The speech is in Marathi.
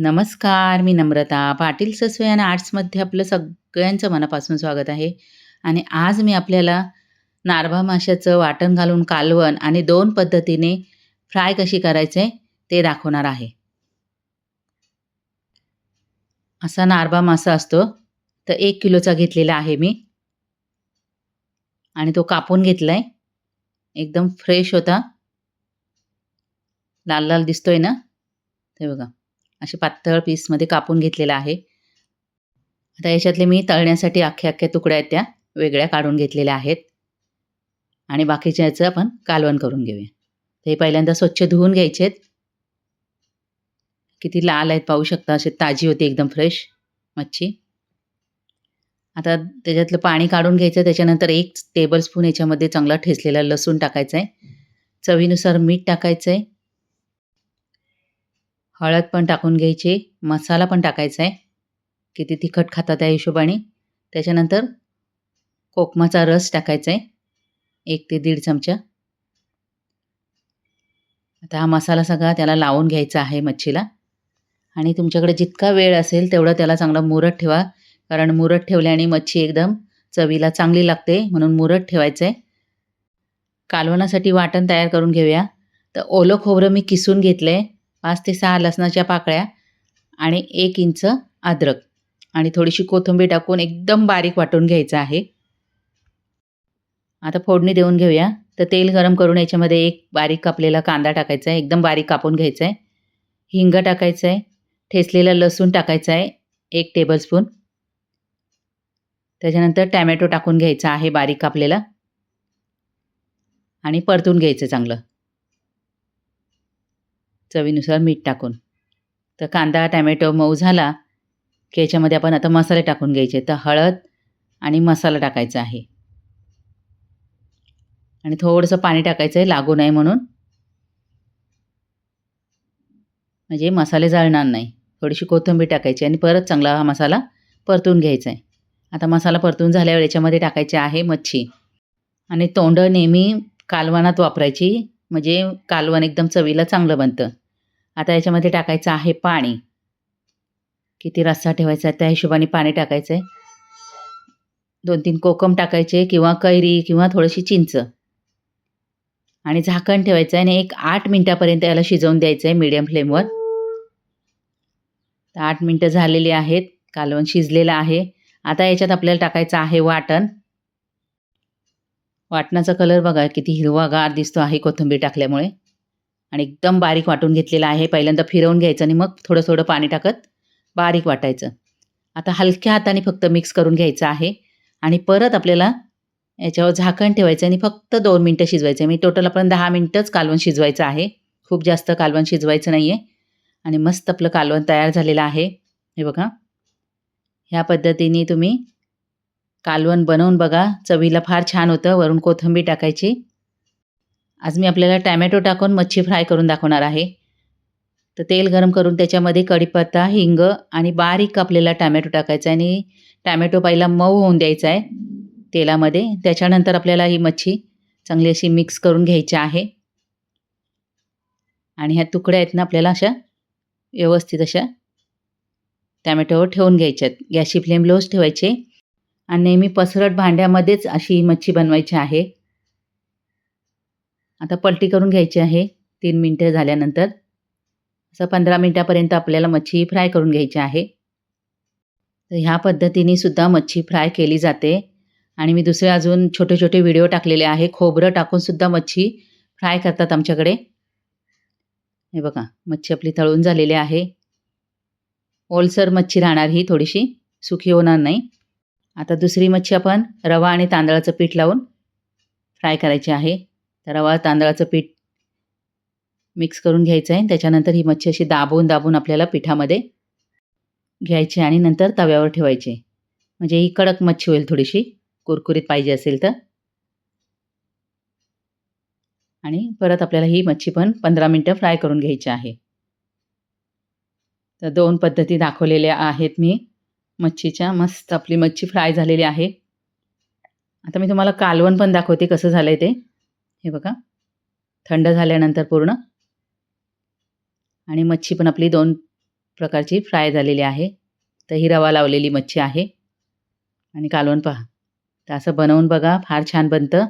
नमस्कार, मी नम्रता. पाटील ससवे आणि आर्ट्समध्ये आपलं सगळ्यांचं मनापासून स्वागत आहे. आणि आज मी आपल्याला नारभा माशाचं वाटण घालून कालवण आणि 2 पद्धतीने फ्राय कशी करायचे ते दाखवणार आहे. असा नारभा मासा असतो, तर 1 किलोचा घेतलेला आहे मी आणि तो कापून घेतलाय. एकदम फ्रेश होता. लाल-लाल दिसतोय ना? हे बघा. असे पातळ पीसमध्ये कापून घेतलेला आहे. आता याच्यातले मी तळण्यासाठी अख्ख्या-अख्ख्या तुकड्या आहेत त्या वेगळ्या काढून घेतलेल्या आहेत. आणि बाकीच्या याचं आपण कालवण करून घेऊया. हे पहिल्यांदा स्वच्छ धुवून घ्यायचेत. किती लाल आहेत पाहू शकता. अशी ताजी होती एकदम फ्रेश मच्छी. आता त्याच्यातलं पाणी काढून घ्यायचं. त्याच्यानंतर 1 टेबलस्पून याच्यामध्ये चांगला ठेचलेला लसूण टाकायचा आहे. चवीनुसार मीठ टाकायचं आहे. हळद पण टाकून घ्यायची. मसाला पण टाकायचा आहे. किती तिखट खाता त्या हिशोबाने. त्याच्यानंतर कोकमाचा रस टाकायचा आहे. 1 ते 1.5 चमचा. आता हा मसाला सगळा त्याला लावून घ्यायचा आहे मच्छीला. आणि तुमच्याकडे जितका वेळ असेल तेवढं त्याला चांगला मुरत ठेवा. कारण मुरत ठेवल्याने मच्छी एकदम चवीला चांगली लागते, म्हणून मुरत ठेवायचं आहे. कालवणासाठी वाटण तयार करून घेऊया. तर ओलं खोबरं मी किसून घेतलं आहे. 5 ते 6 लसणाच्या पाकळ्या आणि 1 इंच अद्रक आणि थोडीशी कोथिंबीर टाकून एकदम बारीक वाटून घ्यायचं आहे. आता फोडणी देऊन घेऊया. तर तेल गरम करून याच्यामध्ये 1 बारीक कापलेला कांदा टाकायचा आहे. एकदम बारीक कापून घ्यायचा आहे. हिंग टाकायचं आहे. ठेचलेला लसूण टाकायचा आहे 1 टेबलस्पून. त्याच्यानंतर टोमॅटो टाकून घ्यायचा आहे बारीक कापलेला आणि परतून घ्यायचं चांगलं. चवीनुसार मीठ टाकून. तर कांदा, टोमॅटो मऊ झाला की याच्यामध्ये आपण आता मसाले टाकून घ्यायचे. तर हळद आणि मसाला टाकायचा आहे. आणि थोडंसं पाणी टाकायचं आहे लागू नये म्हणून. म्हणजे मसाले जळणार नाही. थोडीशी कोथिंबीर टाकायची आणि परत चांगला हा मसाला परतून घ्यायचा आहे. आता मसाला परतून झाल्यावर याच्यामध्ये टाकायची आहे मच्छी. आणि तोंडं नेहमी कालवणात वापरायची, म्हणजे कालवण एकदम चवीला चांगलं बनतं. आता याच्यामध्ये टाकायचं आहे पाणी. किती रस्सा ठेवायचा आहे त्या हिशोबाने पाणी टाकायचं आहे. 2-3 कोकम टाकायचे किंवा कैरी किंवा थोडीशी चिंच. आणि झाकण ठेवायचं आहे आणि 8 मिनिटापर्यंत याला शिजवून द्यायचं आहे मीडियम फ्लेमवर. तर 8 मिनिटं झालेली आहेत. कालवण शिजलेलं आहे. आता याच्यात आपल्याला टाकायचं आहे वाटण. वाटणाचा कलर बघा किती हिरवागार दिसतो आहे कोथिंबीर टाकल्यामुळे. आणि एकदम बारीक वाटून घेतलेला आहे. पहिल्यांदा फिरवून घ्यायचं आणि मग थोडं-थोडं पाणी टाकत बारीक वाटायचं. आता हलक्या हाताने फक्त मिक्स करून घ्यायचं आहे. आणि परत आपल्याला याच्यावर झाकण ठेवायचं आणि फक्त 2 मिनिटं शिजवायचं. मी टोटल आपण 10 मिनिटंच कालवण शिजवायचं आहे. खूप जास्त कालवण शिजवायचं नाही आहे. आणि मस्त आपलं कालवण तयार झालेलं आहे. हे बघा. ह्या पद्धतीने तुम्ही कालवण बनवून बघा. चवीला फार छान होतं. वरून कोथिंबीर टाकायची. आज मी आपल्याला टोमॅटो टाकून मच्छी फ्राय करून दाखवणार आहे. तर तेल गरम करून त्याच्यामध्ये कढीपत्ता, हिंग आणि बारीक कापलेला टोमॅटो टाकायचा आहे आणि टोमॅटो पहिला मऊ होऊन द्यायचा आहे तेलामध्ये. त्याच्यानंतर आपल्याला ही मच्छी चांगली अशी मिक्स करून घ्यायची आहे. आणि ह्या तुकड्या आहेत ना आपल्याला अशा व्यवस्थित अशा टोमॅटोवर ठेवून घ्यायच्यात. गॅसची फ्लेम लोच ठेवायची आणि नेहमी पसरट भांड्यामध्येच अशी मच्छी बनवायची आहे. आता पलटी करून घ्यायची आहे 3 मिनिटं झाल्यानंतर. असं 15 मिनिटापर्यंत आपल्याला मच्छी फ्राय करून घ्यायची आहे. तर ह्या पद्धतीने सुद्धा मच्छी फ्राय केली जाते. आणि मी दुसरे अजून छोटे-छोटे व्हिडिओ टाकलेले आहे. खोबरं टाकून सुद्धा मच्छी फ्राय करतात आमच्याकडे. हे बघा मच्छी आपली तळून झालेली आहे. ओलसर मच्छी राहणार ही थोडीशी, सुकी होणार नाही. आता दुसरी मच्छी आपण रवा आणि तांदळाचं पीठ लावून फ्राय करायची आहे. तर रवा तांदळाचं पीठ मिक्स करून घ्यायचं आहे. त्याच्यानंतर ही मच्छी अशी दाबून आपल्याला पिठामध्ये घ्यायची आणि नंतर तव्यावर ठेवायची. म्हणजे ही कडक मच्छी होईल थोडीशी, कुरकुरीत पाहिजे असेल तर. आणि परत आपल्याला ही मच्छी पण 15 मिनिटं फ्राय करून घ्यायची आहे. तर 2 पद्धती दाखवलेल्या आहेत मी मच्छीच्या. मस्त आपली मच्छी फ्राय झालेली आहे. आता मी तुम्हाला कालवण पण दाखवते कसं झालंय ते. हे बघा. थंड झाल्यानंतर पूर्ण. आणि मच्छी पण आपली 2 प्रकारची फ्राय झालेली आहे. तर ही रवा लावलेली मच्छी आहे आणि कालवण पहा. तर असं बनवून बघा, फार छान बनतं.